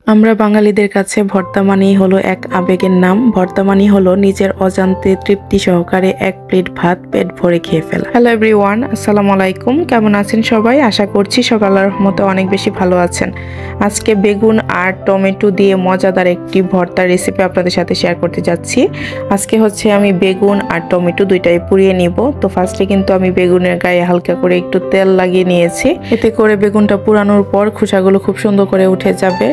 আমরা বাঙালিদের কাছে ভর্তা মানেই হলো এক আবেগের নাম। ভর্তা মানেই হলো নিজের অজান্তে তৃপ্তি সহকারে এক প্লেট ভাত পেট ভরে খেয়ে ফেলা। হ্যালো এভরিওয়ান, আসসালামু আলাইকুম। কেমন আছেন সবাই? আশা করছি সকাল আল্লাহর রহমতে অনেক বেশি ভালো আছেন। আজকে বেগুন আর টমেটো দিয়ে মজাদার একটি ভর্তার রেসিপি আপনাদের সাথে শেয়ার করতে যাচ্ছি। আজকে হচ্ছে আমি বেগুন আর টমেটো দুইটাই পুড়িয়ে নিব। তো ফার্স্টে কিন্তু আমি বেগুনের গায়ে হালকা করে একটু তেল লাগিয়ে নিয়েছি। এতে করে বেগুনটা পুরানোর পর খোসাগুলো খুব সুন্দর করে উঠে যাবে।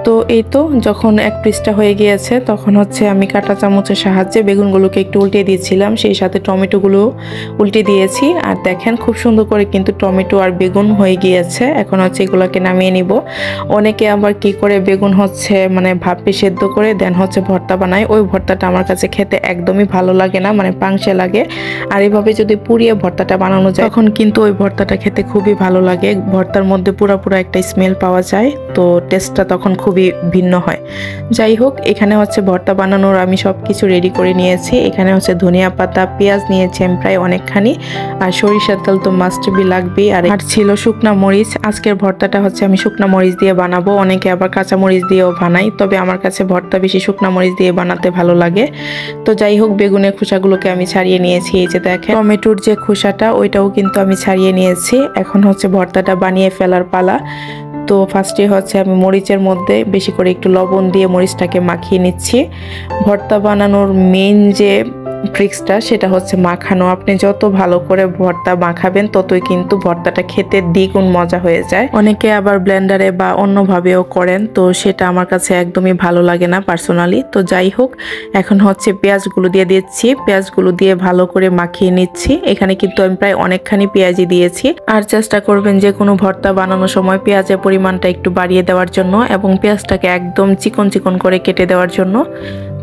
তো এই তো যখন এক পৃষ্ঠা হয়ে গিয়েছে তখন হচ্ছে আমি কাঁটা চামচের সাহায্যে বেগুনগুলোকে একটু উল্টে দিয়েছিলাম, সেই সাথে টমেটোগুলো উল্টে দিয়েছি। আর দেখেন খুব সুন্দর করে কিন্তু টমেটো আর বেগুন হয়ে গিয়েছে। এখন হচ্ছে এগুলোকে নামিয়ে নিব। অনেকে আবার কি করে বেগুন হচ্ছে মানে ভাপে সেদ্ধ করে দেন হচ্ছে ভর্তা বানায়। ওই ভর্তাটা আমার কাছে খেতে একদমই ভালো লাগে না, মানে পাংশে লাগে। আর এইভাবে যদি পুড়িয়ে ভর্তাটা বানানো যায় তখন কিন্তু ওই ভর্তাটা খেতে খুবই ভালো লাগে। ভর্তার মধ্যে পুরো একটা স্মেল পাওয়া যায়, তো টেস্টটা তখন খুবই ভিন্ন হয়। যাই হোক, এখানে হচ্ছে ভর্তা বানানোর আমি সবকিছু রেডি করে নিয়েছি। এখানে হচ্ছে ধনিয়া পাতা, পেঁয়াজ নিয়েছি আমি প্রায় অনেকখানি, আর সরিষার তেল তো মাস্ট বি লাগবেই। আর ছিল শুকনা মরিচ। আজকের ভর্তাটা হচ্ছে আমি শুকনা মরিচ দিয়ে বানাবো। অনেকে আবার কাঁচা মরিচ দিয়েও বানাই, তবে আমার কাছে ভর্তা বেশি শুকনা মরিচ দিয়ে বানাতে ভালো লাগে। তো যাই হোক, বেগুনের খোসাগুলোকে আমি ছাড়িয়ে নিয়েছি। এই যে দেখেন টমেটোর যে খোসাটা ওইটাও কিন্তু আমি ছাড়িয়ে নিয়েছি। এখন হচ্ছে ভর্তাটা বানিয়ে ফেলার পালা। তো ফার্স্টে হচ্ছে আমি মরিচের মধ্যে বেশি করে একটু লবণ দিয়ে মরিচটাকে মাখিয়ে নিচ্ছি। ভর্তা বানানোর মেইন যে ট্রিক্সটা সেটা হচ্ছে মাখানো। আপনি যত ভালো করে ভর্তা মাখাবেন ততই কিন্তু ভর্তাটা খেতে দ্বিগুণ মজা হয়ে যায়। অনেকে আবার ব্লেন্ডারে বা অন্যভাবেও করেন, তো সেটা আমার কাছে একদমই ভালো লাগে না পার্সোনালি। তো যাই হোক, এখন হচ্ছে পেঁয়াজগুলো দিয়ে দিচ্ছি। পেঁয়াজগুলো দিয়ে ভালো করে মাখিয়ে নিচ্ছি। এখানে কিন্তু আমি প্রায় অনেকখানি পেঁয়াজই দিয়েছি। আর চেষ্টা করবেন যে কোনো ভর্তা বানানোর সময় পেঁয়াজের পরিমাণটা একটু বাড়িয়ে দেওয়ার জন্য এবং পেঁয়াজটাকে একদম চিকন চিকন করে কেটে দেওয়ার জন্য।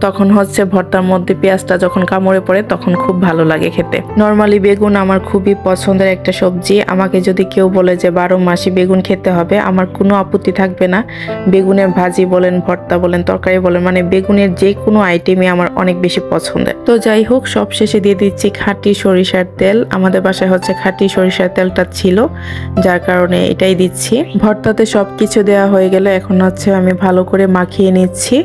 তখন হচ্ছে ভর্তার মধ্যে পেঁয়াজটা যখন কামড়ে পড়ে তখন খুব ভালো লাগে খেতে। নর্মালি বেগুন আমার খুবই পছন্দের একটা সবজি। আমাকে যদি কেউ বলে যে 12 মাসই বেগুন খেতে হবে, আমার কোনো আপত্তি থাকবে না। বেগুনের ভাজি বলেন, ভর্তা বলেন, তরকারি বলেন, মানে বেগুনের যে কোনো আইটেমই আমার অনেক বেশি পছন্দের। তো যাই হোক, সব শেষে দিয়ে দিচ্ছি খাঁটি সরিষার তেল। আমাদের বাসায় হচ্ছে খাঁটি সরিষার তেলটা ছিল, যার কারণে এটাই দিচ্ছি। ভর্তাতে সব কিছু দেওয়া হয়ে গেলে এখন হচ্ছে আমি ভালো করে মাখিয়ে নিচ্ছি।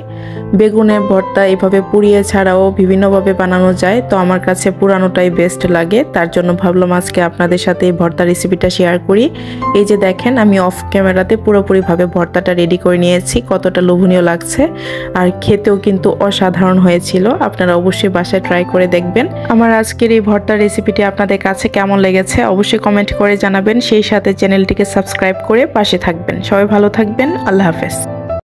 বেগুনের ভর্তা এভাবে পুড়িয়ে ছাড়াও বিভিন্নভাবে বানানো যায়, তো আমার কাছে পুরানোটাই বেস্ট লাগে। তার জন্য ভাবলাম আজকে আপনাদের সাথে এই ভর্তা রেসিপিটা শেয়ার করি। এই যে দেখেন আমি অফ ক্যামেরাতে পুরোপুরিভাবে ভর্তাটা রেডি করে নিয়েছি। কতটা লোভনীয় লাগছে, আর খেতেও কিন্তু অসাধারণ হয়েছিল। আপনারা অবশ্যই বাসায় ট্রাই করে দেখবেন। আমার আজকের এই ভর্তা রেসিপিটি আপনাদের কাছে কেমন লেগেছে অবশ্যই কমেন্ট করে জানাবেন। সেই সাথে চ্যানেলটিকে সাবস্ক্রাইব করে পাশে থাকবেন। সবাই ভালো থাকবেন। আল্লাহ হাফেজ।